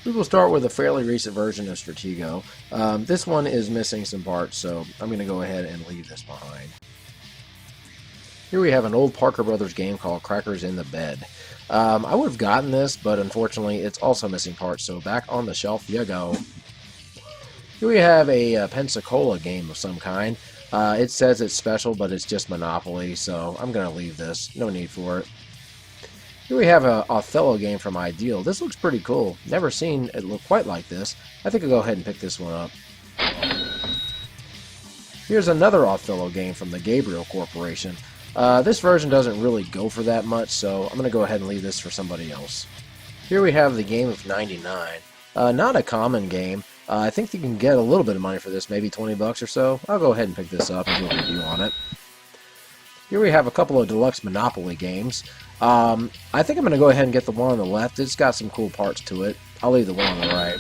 We will start with a fairly recent version of Stratego. This one is missing some parts, so I'm going to go ahead and leave this behind. Here we have an old Parker Brothers game called Crackers in the Bed. I would have gotten this, but unfortunately it's also missing parts, so back on the shelf you go. Here we have a Pensacola game of some kind. It says it's special, but it's just Monopoly, so I'm going to leave this. No need for it. Here we have a Othello game from Ideal. This looks pretty cool. Never seen it look quite like this. I think I'll go ahead and pick this one up. Here's another Othello game from the Gabriel Corporation. This version doesn't really go for that much, so I'm going to go ahead and leave this for somebody else. Here we have the Game of 99. Not a common game. I think you can get a little bit of money for this, maybe 20 bucks or so. I'll go ahead and pick this up and do a review on it. Here we have a couple of deluxe Monopoly games. I think I'm going to go ahead and get the one on the left. It's got some cool parts to it. I'll leave the one on the right.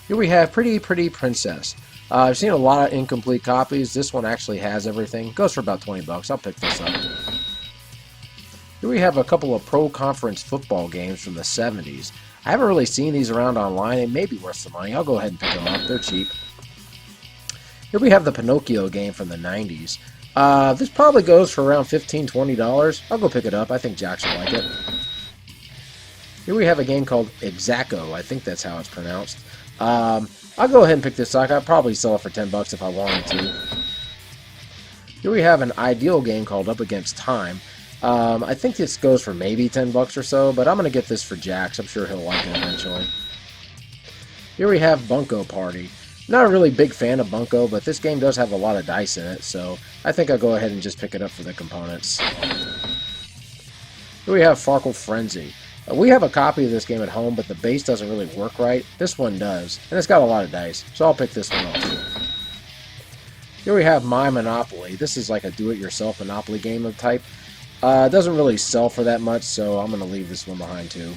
Here we have Pretty Pretty Princess. I've seen a lot of incomplete copies. This one actually has everything. Goes for about 20 bucks. I'll pick this up. Here we have a couple of pro conference football games from the 70s. I haven't really seen these around online. It may be worth some money. I'll go ahead and pick them up. They're cheap. Here we have the Pinocchio game from the 90s. This probably goes for around $15, $20. I'll go pick it up. I think Jax will like it. Here we have a game called Exaco. I think that's how it's pronounced. I'll go ahead and pick this up. I'd probably sell it for 10 bucks if I wanted to. Here we have an Ideal game called Up Against Time. I think this goes for maybe 10 bucks or so, but I'm going to get this for Jax. I'm sure he'll like it eventually. Here we have Bunko Party. Not a really big fan of Bunko, but this game does have a lot of dice in it, so I think I'll go ahead and just pick it up for the components. Here we have Farkle Frenzy. We have a copy of this game at home, but the base doesn't really work right. This one does, and it's got a lot of dice, so I'll pick this one up too. Here we have My Monopoly. This is like a do-it-yourself Monopoly game of type. It doesn't really sell for that much, so I'm going to leave this one behind too.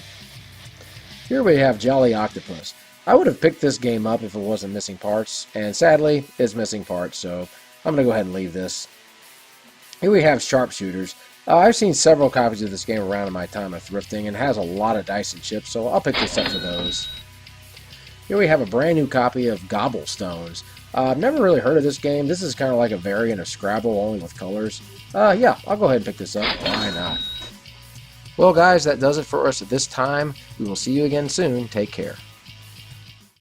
Here we have Jolly Octopus. I would have picked this game up if it wasn't missing parts, and sadly, it's missing parts, so I'm going to go ahead and leave this. Here we have Sharpshooters. I've seen several copies of this game around in my time of thrifting, and it has a lot of dice and chips, so I'll pick this up for those. Here we have a brand new copy of Gobblestones. I've never really heard of this game. This is kind of like a variant of Scrabble, only with colors. Yeah, I'll go ahead and pick this up. Why not? Well, guys, that does it for us at this time. We will see you again soon. Take care.